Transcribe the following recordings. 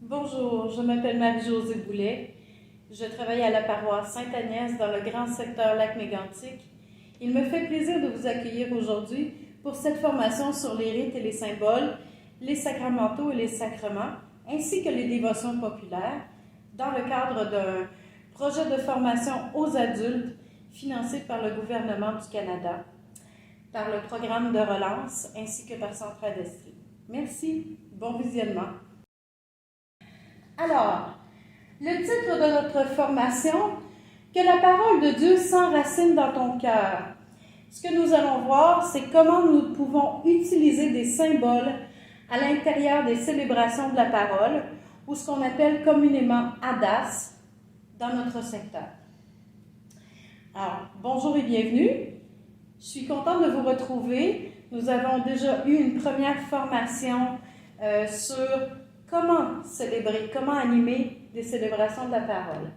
Bonjour, je m'appelle Marie-Josée Boulet. Je travaille à la paroisse Sainte-Agnès dans le grand secteur Lac-Mégantic. Il me fait plaisir de vous accueillir aujourd'hui pour cette formation sur les rites et les symboles, les sacramentaux et les sacrements, ainsi que les dévotions populaires, dans le cadre d'un projet de formation aux adultes financé par le gouvernement du Canada, par le programme de relance ainsi que par Centre d'Estrie. Merci, bon visionnement. Alors, le titre de notre formation, que la parole de Dieu s'enracine dans ton cœur. Ce que nous allons voir, c'est comment nous pouvons utiliser des symboles à l'intérieur des célébrations de la parole, ou ce qu'on appelle communément ADAS, dans notre secteur. Alors, bonjour et bienvenue. Je suis contente de vous retrouver. Nous avons déjà eu une première formation sur comment célébrer, comment animer des célébrations de la parole.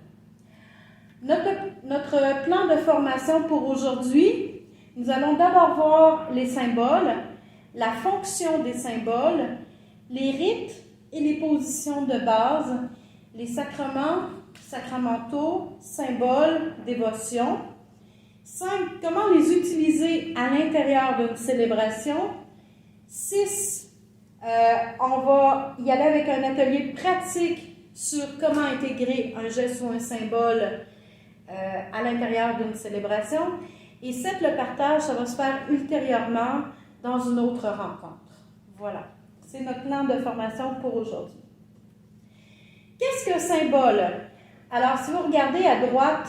Notre plan de formation pour aujourd'hui, nous allons d'abord voir les symboles, la fonction des symboles, les rites et les positions de base, les sacrements, sacramentaux, symboles, dévotions. 5. Comment les utiliser à l'intérieur d'une célébration. 6. On va y aller avec un atelier pratique sur comment intégrer un geste ou un symbole à l'intérieur d'une célébration. Et 7, le partage, ça va se faire ultérieurement dans une autre rencontre. Voilà, c'est notre plan de formation pour aujourd'hui. Qu'est-ce qu'un symbole? Alors, si vous regardez à droite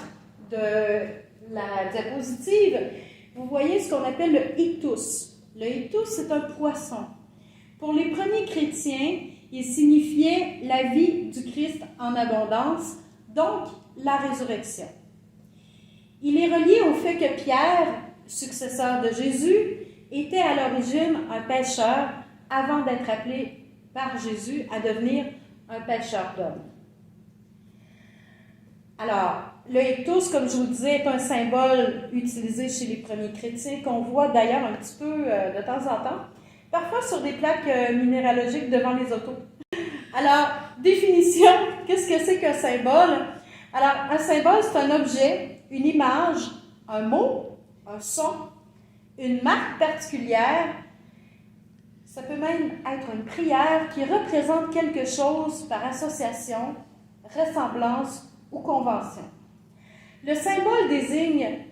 de la diapositive, vous voyez ce qu'on appelle le ictus. Le ictus, c'est un poisson. Pour les premiers chrétiens, il signifiait la vie du Christ en abondance, donc la résurrection. Il est relié au fait que Pierre, successeur de Jésus, était à l'origine un pêcheur avant d'être appelé par Jésus à devenir un pêcheur d'hommes. Alors, le ictus, comme je vous disais, est un symbole utilisé chez les premiers chrétiens qu'on voit d'ailleurs un petit peu de temps en temps, parfois sur des plaques minéralogiques devant les autos. Alors, définition, qu'est-ce que c'est qu'un symbole? Alors, un symbole, c'est un objet, une image, un mot, un son, une marque particulière. Ça peut même être une prière qui représente quelque chose par association, ressemblance ou convention. Le symbole désigne,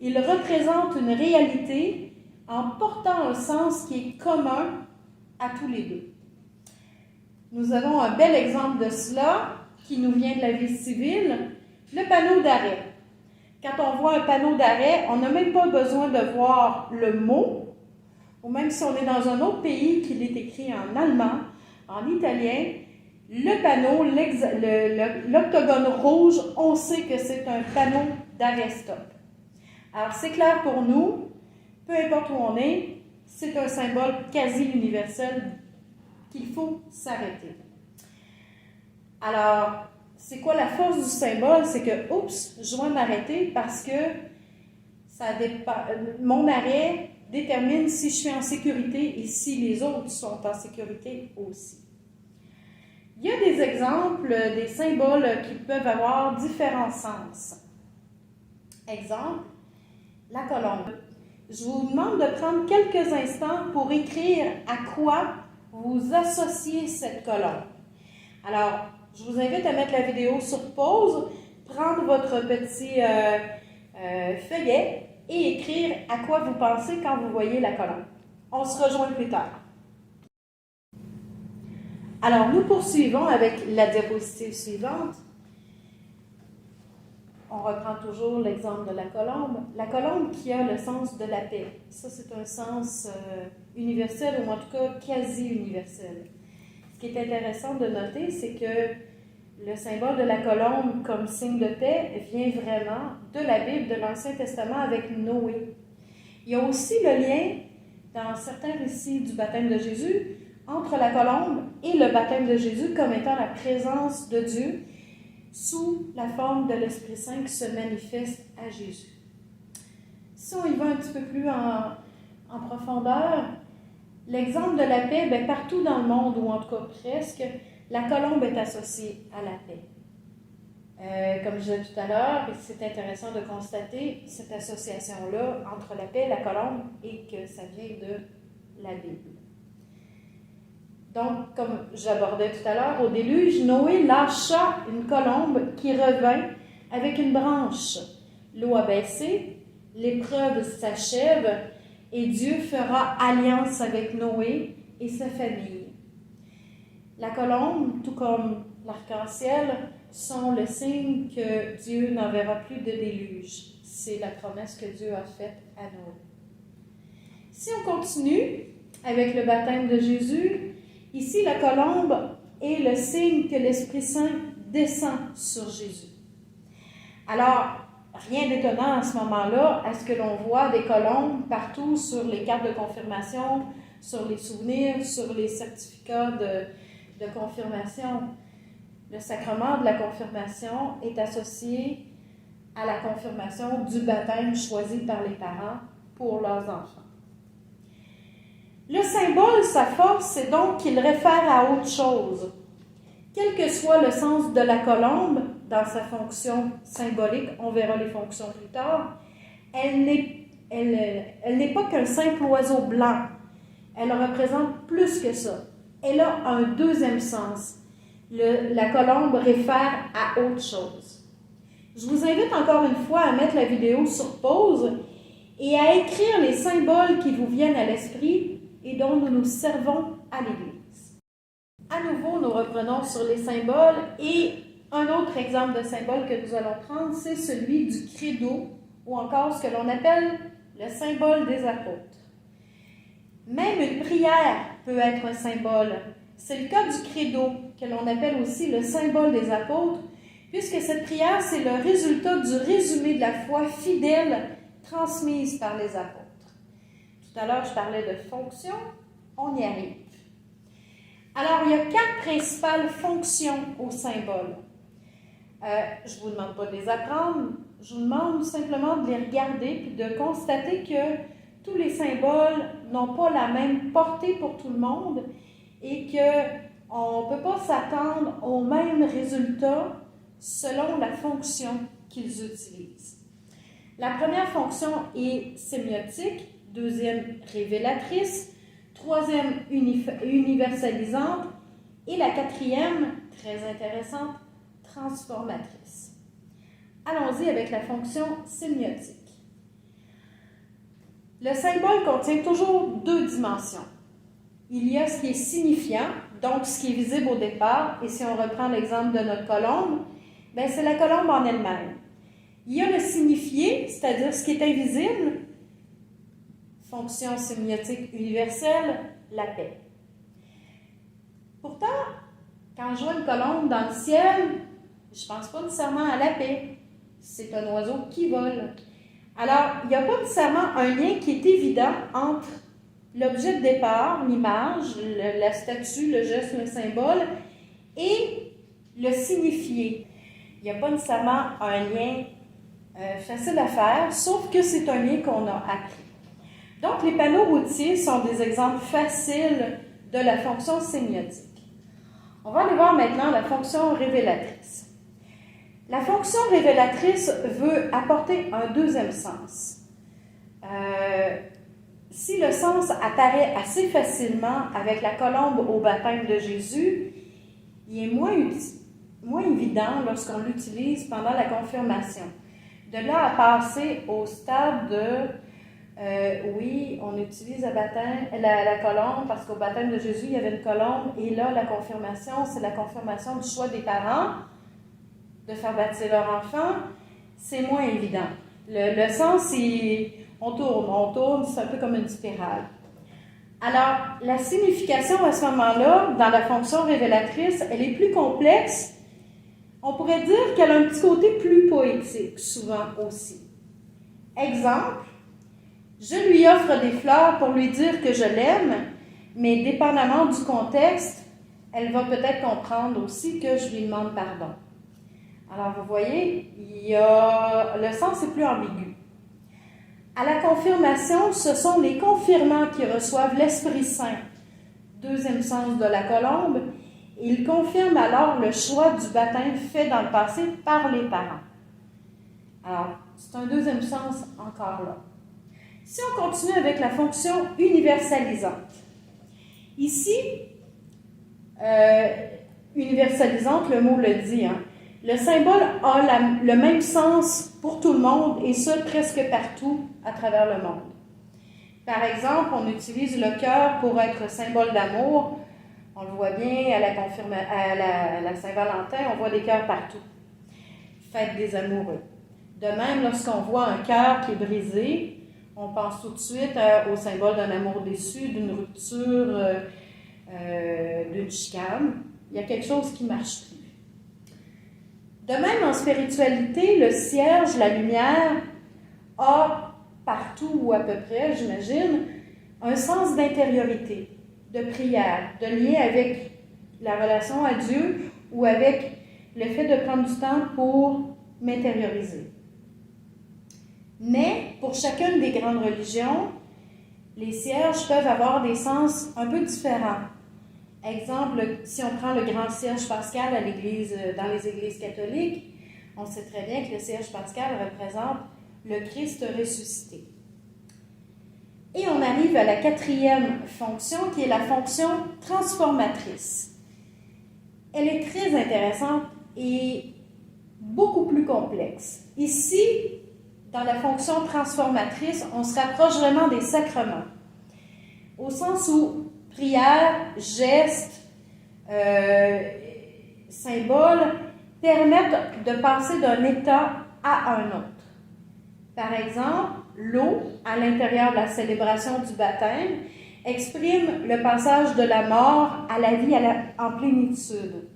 il représente une réalité en portant un sens qui est commun à tous les deux. Nous avons un bel exemple de cela qui nous vient de la vie civile, le panneau d'arrêt. Quand on voit un panneau d'arrêt, on n'a même pas besoin de voir le mot, ou même si on est dans un autre pays qu'il est écrit en allemand, en italien, le panneau, l'octogone rouge, on sait que c'est un panneau d'arrêt-stop. Alors c'est clair pour nous, peu importe où on est, c'est un symbole quasi universel qu'il faut s'arrêter. Alors, c'est quoi la force du symbole? C'est que, oups, je dois m'arrêter parce que mon arrêt détermine si je suis en sécurité et si les autres sont en sécurité aussi. Il y a des exemples, des symboles qui peuvent avoir différents sens. Exemple, la colombe. Je vous demande de prendre quelques instants pour écrire à quoi vous associez cette colombe. Alors, je vous invite à mettre la vidéo sur pause, prendre votre petit feuillet et écrire à quoi vous pensez quand vous voyez la colombe. On se rejoint plus tard. Alors, nous poursuivons avec la diapositive suivante. On reprend toujours l'exemple de la colombe. La colombe qui a le sens de la paix. Ça, c'est un sens universel, ou en tout cas quasi universel. Ce qui est intéressant de noter, c'est que le symbole de la colombe comme signe de paix vient vraiment de la Bible, de l'Ancien Testament avec Noé. Il y a aussi le lien, dans certains récits du baptême de Jésus, entre la colombe et le baptême de Jésus comme étant la présence de Dieu sous la forme de l'Esprit Saint qui se manifeste à Jésus. Si on y va un petit peu plus en profondeur, l'exemple de la paix, partout dans le monde, ou en tout cas presque, La colombe est associée à la paix. Comme je disais tout à l'heure, c'est intéressant de constater cette association-là entre la paix et la colombe et que ça vient de la Bible. Donc, comme j'abordais tout à l'heure, au déluge, Noé lâcha une colombe qui revint avec une branche. L'eau a baissé, l'épreuve s'achève et Dieu fera alliance avec Noé et sa famille. La colombe, tout comme l'arc-en-ciel, sont le signe que Dieu n'enverra plus de déluge. C'est la promesse que Dieu a faite à Noé. Si on continue avec le baptême de Jésus, ici la colombe est le signe que l'Esprit Saint descend sur Jésus. Alors, rien d'étonnant à ce moment-là à ce que l'on voit des colombes partout sur les cartes de confirmation, sur les souvenirs, sur les certificats de confirmation. Le sacrement de la confirmation est associé à la confirmation du baptême choisi par les parents pour leurs enfants. Le symbole, sa force, c'est donc qu'il réfère à autre chose. Quel que soit le sens de la colombe, dans sa fonction symbolique, on verra les fonctions plus tard, elle n'est pas qu'un simple oiseau blanc. Elle représente plus que ça. Elle a un deuxième sens. La colombe réfère à autre chose. Je vous invite encore une fois à mettre la vidéo sur pause et à écrire les symboles qui vous viennent à l'esprit et dont nous nous servons à l'Église. À nouveau, nous reprenons sur les symboles et un autre exemple de symbole que nous allons prendre, c'est celui du credo ou encore ce que l'on appelle le symbole des apôtres. Même une prière peut être un symbole. C'est le cas du credo, que l'on appelle aussi le symbole des apôtres, puisque cette prière, c'est le résultat du résumé de la foi fidèle transmise par les apôtres. Tout à l'heure, je parlais de fonction, on y arrive. Alors, il y a 4 principales fonctions au symbole. Je ne vous demande pas de les apprendre, je vous demande simplement de les regarder et de constater que tous les symboles n'ont pas la même portée pour tout le monde et qu'on ne peut pas s'attendre au même résultat selon la fonction qu'ils utilisent. La première fonction est sémiotique, deuxième révélatrice, troisième universalisante et la quatrième, très intéressante, transformatrice. Allons-y avec la fonction sémiotique. Le symbole contient toujours 2 dimensions. Il y a ce qui est signifiant, donc ce qui est visible au départ, et si on reprend l'exemple de notre colombe, c'est la colombe en elle-même. Il y a le signifié, c'est-à-dire ce qui est invisible, fonction sémiotique universelle, la paix. Pourtant, quand je vois une colombe dans le ciel, je ne pense pas nécessairement à la paix. C'est un oiseau qui vole. Alors, il n'y a pas nécessairement un lien qui est évident entre l'objet de départ, l'image, la statue, le geste, le symbole, et le signifié. Il n'y a pas nécessairement un lien facile à faire, sauf que c'est un lien qu'on a appris. Donc, les panneaux routiers sont des exemples faciles de la fonction sémiotique. On va aller voir maintenant la fonction révélatrice. La fonction révélatrice veut apporter un deuxième sens. Si le sens apparaît assez facilement avec la colombe au baptême de Jésus, il est moins évident lorsqu'on l'utilise pendant la confirmation. De là à passer au stade de oui, on utilise la colombe parce qu'au baptême de Jésus, il y avait une colombe et là, la confirmation, c'est la confirmation du choix des parents de faire baptiser leur enfant, c'est moins évident. Le sens, on tourne, c'est un peu comme une spirale. Alors, la signification à ce moment-là, dans la fonction révélatrice, elle est plus complexe. On pourrait dire qu'elle a un petit côté plus poétique, souvent aussi. Exemple, je lui offre des fleurs pour lui dire que je l'aime, mais dépendamment du contexte, elle va peut-être comprendre aussi que je lui demande pardon. Alors, vous voyez, le sens est plus ambigu. À la confirmation, ce sont les confirmants qui reçoivent l'Esprit Saint, deuxième sens de la colombe, Il confirme alors le choix du baptême fait dans le passé par les parents. Alors, c'est un deuxième sens encore là. Si on continue avec la fonction universalisante, ici, universalisante, le mot le dit, hein, le symbole a le même sens pour tout le monde et ce, presque partout à travers le monde. Par exemple, on utilise le cœur pour être symbole d'amour. On le voit bien à la Saint-Valentin, on voit des cœurs partout. Fête des amoureux. De même, lorsqu'on voit un cœur qui est brisé, on pense tout de suite au symbole d'un amour déçu, d'une rupture, d'une chicane. Il y a quelque chose qui ne marche plus. De même, en spiritualité, le cierge, la lumière, a partout ou à peu près, j'imagine, un sens d'intériorité, de prière, de lien avec la relation à Dieu ou avec le fait de prendre du temps pour m'intérioriser. Mais pour chacune des grandes religions, les cierges peuvent avoir des sens un peu différents. Exemple, si on prend le grand cierge pascal à dans les églises catholiques, on sait très bien que le cierge pascal représente le Christ ressuscité. Et on arrive à la quatrième fonction, qui est la fonction transformatrice. Elle est très intéressante et beaucoup plus complexe. Ici, dans la fonction transformatrice, on se rapproche vraiment des sacrements, au sens où prière, geste, symbole permettent de passer d'un état à un autre. Par exemple, l'eau, à l'intérieur de la célébration du baptême, exprime le passage de la mort à la vie en plénitude.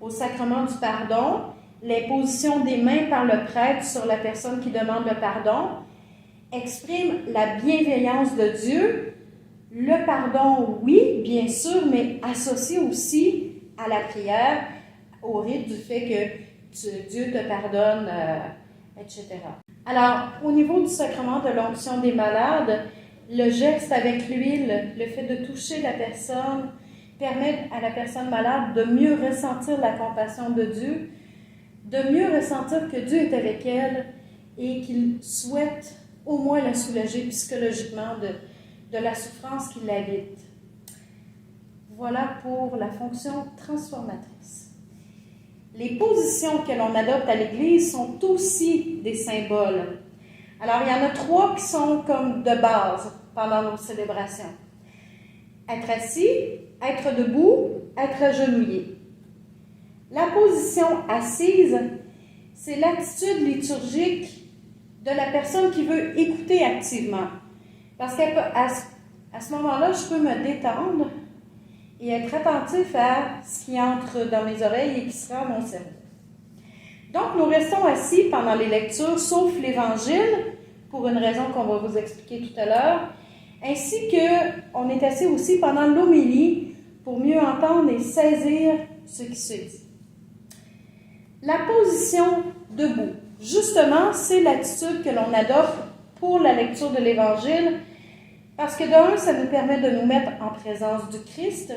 Au sacrement du pardon, l'imposition des mains par le prêtre sur la personne qui demande le pardon exprime la bienveillance de Dieu. Le pardon, oui, bien sûr, mais associé aussi à la prière, au rite du fait que Dieu te pardonne, etc. Alors, au niveau du sacrement de l'onction des malades, le geste avec l'huile, le fait de toucher la personne, permet à la personne malade de mieux ressentir la compassion de Dieu, de mieux ressentir que Dieu est avec elle et qu'il souhaite au moins la soulager psychologiquement de la souffrance qui l'habite. Voilà pour la fonction transformatrice. Les positions que l'on adopte à l'Église sont aussi des symboles. Alors, il y en a 3 qui sont comme de base pendant nos célébrations. Être assis, être debout, être agenouillé. La position assise, c'est l'attitude liturgique de la personne qui veut écouter activement. Parce qu'à ce moment-là, je peux me détendre et être attentif à ce qui entre dans mes oreilles et qui sera à mon cerveau. Donc, nous restons assis pendant les lectures, sauf l'Évangile, pour une raison qu'on va vous expliquer tout à l'heure, ainsi qu'on est assis aussi pendant l'homélie pour mieux entendre et saisir ce qui se dit. La position debout, justement, c'est l'attitude que l'on adopte pour la lecture de l'Évangile, parce que d'un, ça nous permet de nous mettre en présence du Christ.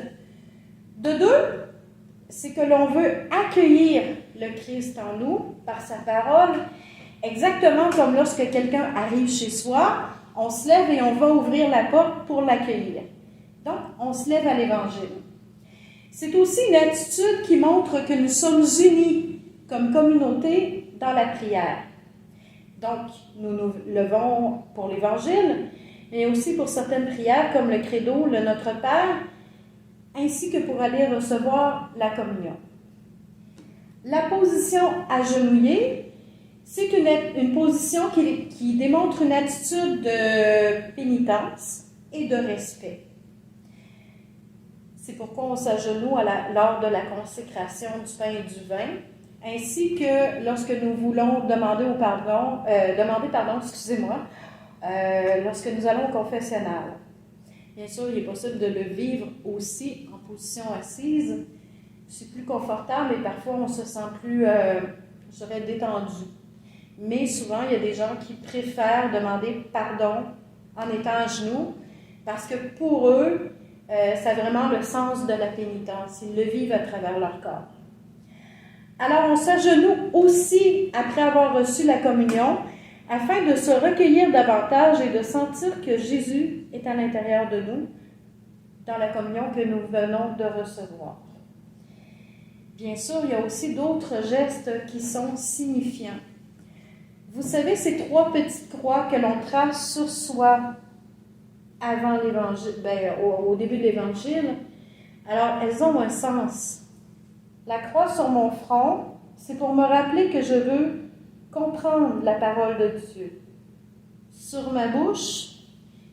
De deux, c'est que l'on veut accueillir le Christ en nous par sa parole, exactement comme lorsque quelqu'un arrive chez soi, on se lève et on va ouvrir la porte pour l'accueillir. Donc, on se lève à l'Évangile. C'est aussi une attitude qui montre que nous sommes unis comme communauté dans la prière. Donc, nous nous levons pour l'Évangile, mais aussi pour certaines prières comme le Credo, le Notre Père, ainsi que pour aller recevoir la communion. La position agenouillée, c'est une position qui démontre une attitude de pénitence et de respect. C'est pourquoi on s'agenouille lors de la consécration du pain et du vin, ainsi que lorsque nous voulons demander pardon, lorsque nous allons au confessionnal. Bien sûr, il est possible de le vivre aussi en position assise. C'est plus confortable et parfois on se sent plus, détendu. Mais souvent, il y a des gens qui préfèrent demander pardon en étant à genoux parce que pour eux, Ça a vraiment le sens de la pénitence. Ils le vivent à travers leur corps. Alors, on s'agenouille aussi après avoir reçu la communion afin de se recueillir davantage et de sentir que Jésus est à l'intérieur de nous dans la communion que nous venons de recevoir. Bien sûr, il y a aussi d'autres gestes qui sont signifiants. Vous savez, ces 3 petites croix que l'on trace sur soi avant l'évangile, au début de l'évangile, alors elles ont un sens. La croix sur mon front, c'est pour me rappeler que je veux comprendre la parole de Dieu. Sur ma bouche,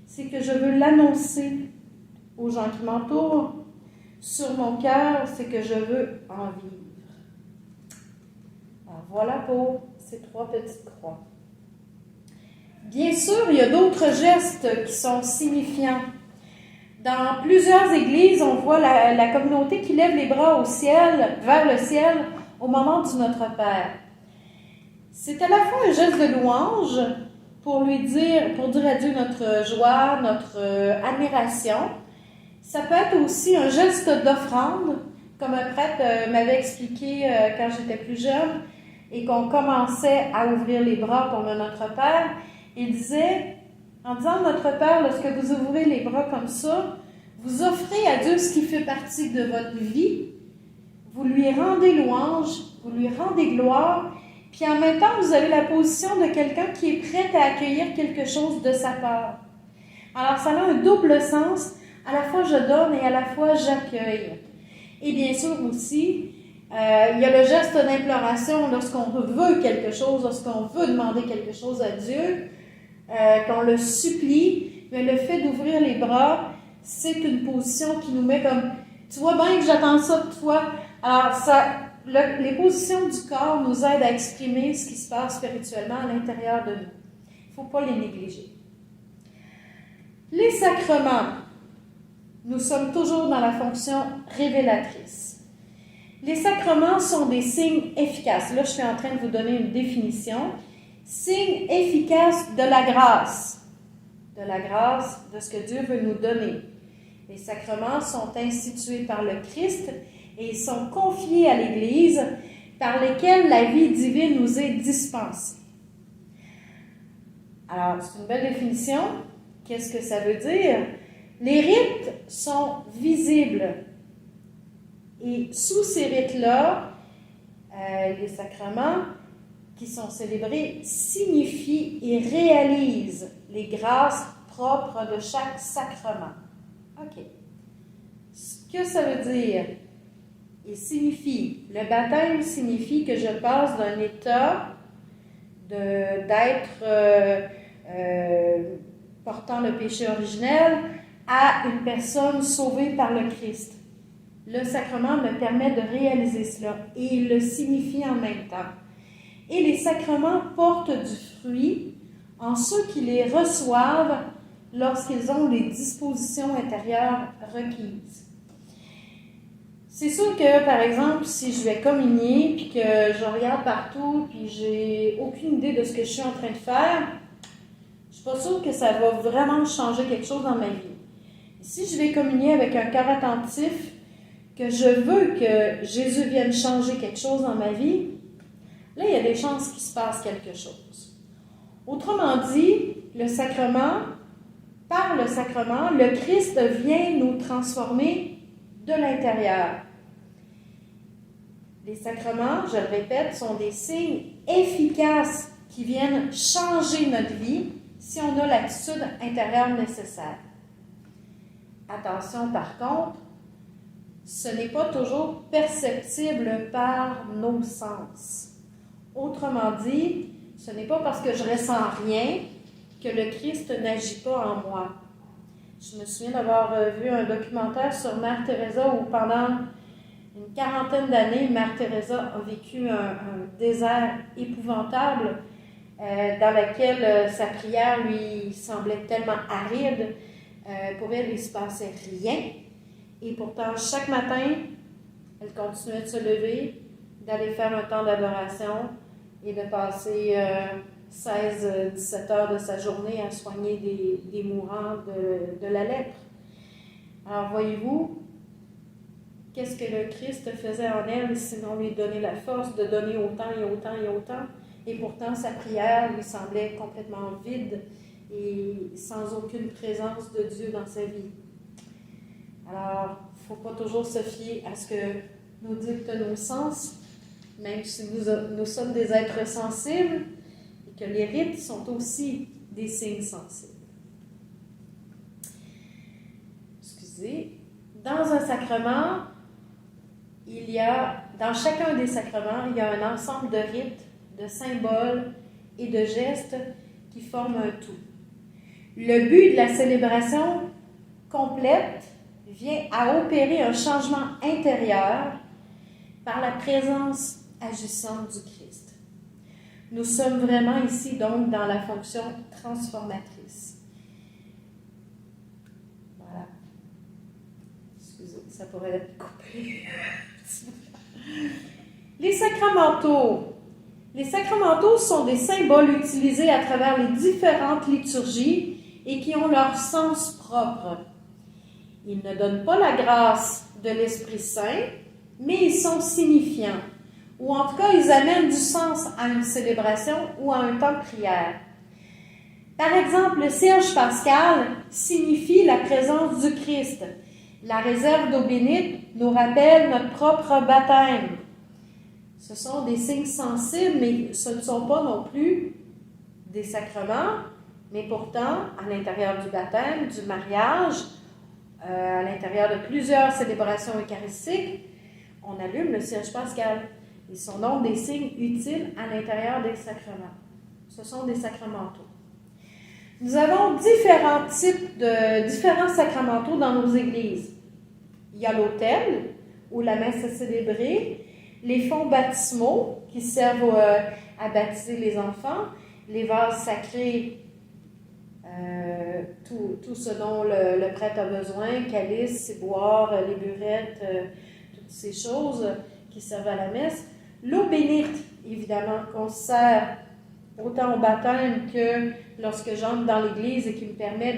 c'est que je veux l'annoncer aux gens qui m'entourent. Sur mon cœur, c'est que je veux en vivre. Alors voilà pour ces 3 petites croix. Bien sûr, il y a d'autres gestes qui sont signifiants. Dans plusieurs églises, on voit la communauté qui lève les bras au ciel, vers le ciel, au moment du Notre Père. C'est à la fois un geste de louange pour dire à Dieu notre joie, notre admiration. Ça peut être aussi un geste d'offrande, comme un prêtre m'avait expliqué quand j'étais plus jeune et qu'on commençait à ouvrir les bras pour le Notre Père. Il disait, en disant Notre Père, lorsque vous ouvrez les bras comme ça, vous offrez à Dieu ce qui fait partie de votre vie, vous lui rendez louange, vous lui rendez gloire, puis en même temps, vous avez la position de quelqu'un qui est prêt à accueillir quelque chose de sa part. Alors, ça a un double sens. À la fois, je donne et à la fois, j'accueille. Et bien sûr aussi, il y a le geste d'imploration lorsqu'on veut quelque chose, lorsqu'on veut demander quelque chose à Dieu, qu'on le supplie. Mais le fait d'ouvrir les bras, c'est une position qui nous met comme, tu vois bien que j'attends ça de toi. Alors, les positions du corps nous aident à exprimer ce qui se passe spirituellement à l'intérieur de nous. Il ne faut pas les négliger. Les sacrements. Nous sommes toujours dans la fonction révélatrice. Les sacrements sont des signes efficaces. Là, je suis en train de vous donner une définition. Signes efficaces de la grâce. De la grâce de ce que Dieu veut nous donner. Les sacrements sont institués par le Christ et ils sont confiés à l'Église par lesquels la vie divine nous est dispensée. Alors, c'est une belle définition. Qu'est-ce que ça veut dire? Les rites sont visibles. Et sous ces rites-là, les sacrements qui sont célébrés signifient et réalisent les grâces propres de chaque sacrement. OK. Ce que ça veut dire, le baptême signifie que je passe d'un état d'être portant le péché originel à une personne sauvée par le Christ. Le sacrement me permet de réaliser cela et il le signifie en même temps. Et les sacrements portent du fruit en ceux qui les reçoivent lorsqu'ils ont les dispositions intérieures requises. C'est sûr que, par exemple, si je vais communier, puis que je regarde partout, puis j'ai aucune idée de ce que je suis en train de faire, je ne suis pas sûre que ça va vraiment changer quelque chose dans ma vie. Si je vais communier avec un cœur attentif, que je veux que Jésus vienne changer quelque chose dans ma vie, là, il y a des chances qu'il se passe quelque chose. Autrement dit, par le sacrement, le Christ vient nous transformer de l'intérieur. Les sacrements, je le répète, sont des signes efficaces qui viennent changer notre vie si on a l'attitude intérieure nécessaire. Attention par contre, ce n'est pas toujours perceptible par nos sens. Autrement dit, ce n'est pas parce que je ressens rien que le Christ n'agit pas en moi. Je me souviens d'avoir vu un documentaire sur Mère Teresa où pendant une 40aine d'années, Mère Teresa a vécu un désert épouvantable dans lequel sa prière lui semblait tellement aride. Pour elle, il ne se passait rien. Et pourtant, chaque matin, elle continuait de se lever, d'aller faire un temps d'adoration et de passer 16-17 heures de sa journée à soigner des mourants de la lèpre. Alors voyez-vous, qu'est-ce que le Christ faisait en elle, sinon lui donner la force de donner autant et autant et autant? Et pourtant, sa prière lui semblait complètement vide et sans aucune présence de Dieu dans sa vie. Alors, il ne faut pas toujours se fier à ce que nous dictent nos sens, même si nous sommes des êtres sensibles, et que les rites sont aussi des signes sensibles. Excusez. Dans un sacrement, dans chacun des sacrements, il y a un ensemble de rites, de symboles et de gestes qui forment un tout. Le but de la célébration complète vient à opérer un changement intérieur par la présence agissante du Christ. Nous sommes vraiment ici donc dans la fonction transformatrice. Voilà. Excusez, ça pourrait être coupé. Les sacramentaux. Les sacramentaux sont des symboles utilisés à travers les différentes liturgies et qui ont leur sens propre. Ils ne donnent pas la grâce de l'Esprit Saint, mais ils sont signifiants, ou en tout cas, ils amènent du sens à une célébration ou à un temps de prière. Par exemple, le cierge pascal signifie la présence du Christ. La réserve d'eau bénite nous rappelle notre propre baptême. Ce sont des signes sensibles, mais ce ne sont pas non plus des sacrements, mais pourtant, à l'intérieur du baptême, du mariage, à l'intérieur de plusieurs célébrations eucharistiques, on allume le cierge pascal. Ils sont donc des signes utiles à l'intérieur des sacrements. Ce sont des sacramentaux. Nous avons différents sacramentaux dans nos églises. Il y a l'autel, où la messe est célébrée, les fonts baptismaux, qui servent à baptiser les enfants, les vases sacrés, tout ce dont le prêtre a besoin, calice, ciboire, les burettes, toutes ces choses qui servent à la messe. L'eau bénite, évidemment, qu'on sert autant au baptême que lorsque j'entre dans l'église et qui me permet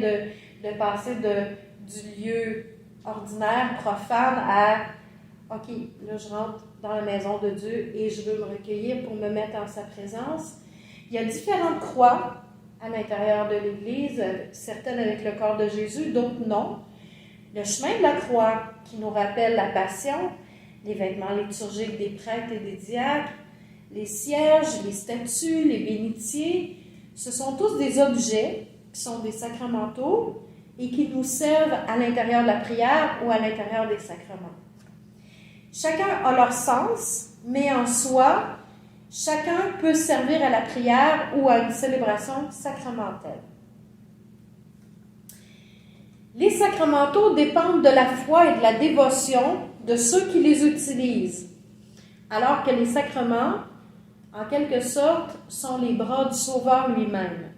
de passer du lieu ordinaire, profane, à « OK, là je rentre dans la maison de Dieu et je veux me recueillir pour me mettre en sa présence ». Il y a différentes croix à l'intérieur de l'Église, certaines avec le corps de Jésus, d'autres non. Le chemin de la croix qui nous rappelle la passion, les vêtements liturgiques des prêtres et des diacres, les cierges, les statues, les bénitiers, ce sont tous des objets qui sont des sacramentaux et qui nous servent à l'intérieur de la prière ou à l'intérieur des sacrements. Chacun a leur sens, mais en soi, chacun peut servir à la prière ou à une célébration sacramentelle. Les sacramentaux dépendent de la foi et de la dévotion de ceux qui les utilisent, alors que les sacrements, en quelque sorte, sont les bras du Sauveur lui-même,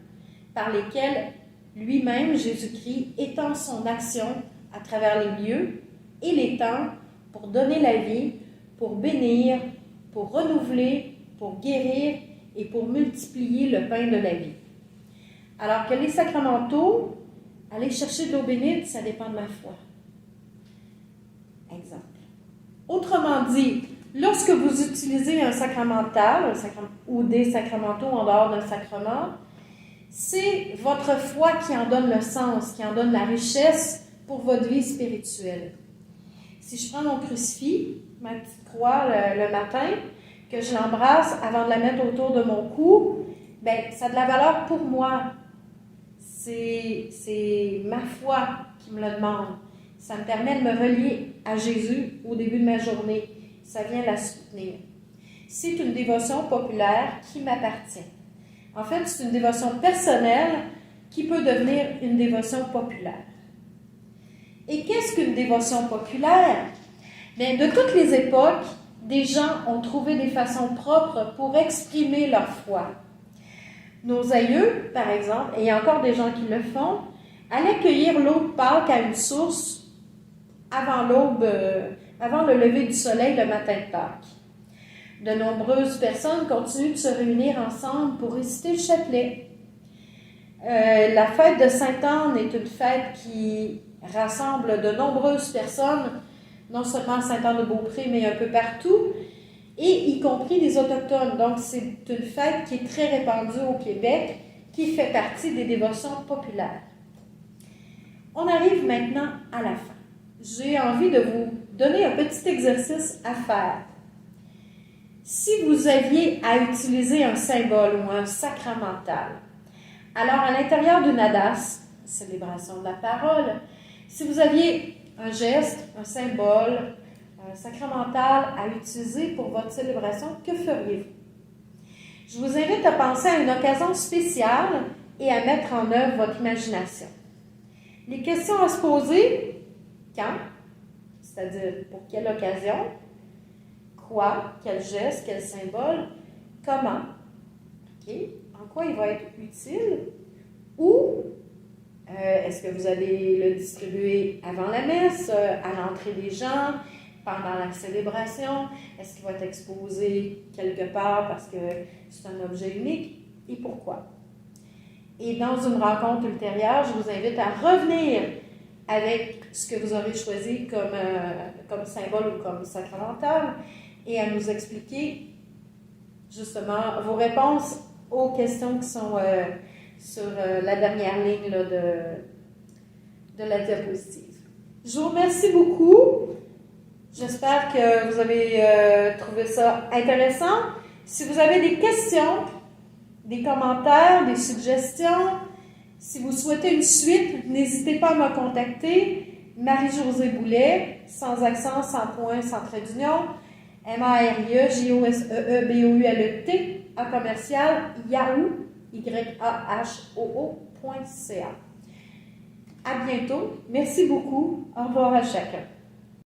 par lesquels lui-même, Jésus-Christ, étend son action à travers les lieux et les temps pour donner la vie, pour bénir, pour renouveler, pour guérir et pour multiplier le pain de la vie. Alors que les sacramentaux, aller chercher de l'eau bénite, ça dépend de ma foi. Exemple. Autrement dit, lorsque vous utilisez un sacramental ou des sacramentaux en dehors d'un sacrement, c'est votre foi qui en donne le sens, qui en donne la richesse pour votre vie spirituelle. Si je prends mon crucifix, ma petite croix le matin, que je l'embrasse avant de la mettre autour de mon cou, bien, ça a de la valeur pour moi. C'est ma foi qui me le demande. Ça me permet de me relier à Jésus au début de ma journée. Ça vient la soutenir. C'est une dévotion populaire qui m'appartient. En fait, c'est une dévotion personnelle qui peut devenir une dévotion populaire. Et qu'est-ce qu'une dévotion populaire? Bien, de toutes les époques, des gens ont trouvé des façons propres pour exprimer leur foi. Nos aïeux, par exemple, et il y a encore des gens qui le font, allaient cueillir l'eau de Pâques à une source avant le lever du soleil le matin de Pâques. De nombreuses personnes continuent de se réunir ensemble pour réciter le chapelet. La fête de Sainte-Anne est une fête qui rassemble de nombreuses personnes, non seulement à Saint-Anne-de-Beaupré, mais un peu partout, et y compris les Autochtones. Donc, c'est une fête qui est très répandue au Québec, qui fait partie des dévotions populaires. On arrive maintenant à la fin. J'ai envie de vous donner un petit exercice à faire. Si vous aviez à utiliser un symbole ou un sacramental, alors à l'intérieur d'une ADAS, célébration de la parole, si vous aviez un geste, un symbole, un sacramental à utiliser pour votre célébration, que feriez-vous? Je vous invite à penser à une occasion spéciale et à mettre en œuvre votre imagination. Les questions à se poser, quand, c'est-à-dire pour quelle occasion, quoi, quel geste, quel symbole, comment, okay, en quoi il va être utile, ou est-ce que vous allez le distribuer avant la messe, à l'entrée des gens, pendant la célébration, est-ce qu'il va être exposé quelque part parce que c'est un objet unique, et pourquoi? Et dans une rencontre ultérieure, je vous invite à revenir avec ce que vous aurez choisi comme symbole ou comme sacramental et à nous expliquer justement vos réponses aux questions qui sont sur la dernière ligne là, de la diapositive. Je vous remercie beaucoup. J'espère que vous avez trouvé ça intéressant. Si vous avez des questions, des commentaires, des suggestions, si vous souhaitez une suite, n'hésitez pas à me contacter. Marie-Josée Boulet, sans accent, sans point, sans trait d'union, MARIEJOSEEBOULET, à commercial, yahoo.ca. À bientôt. Merci beaucoup. Au revoir à chacun.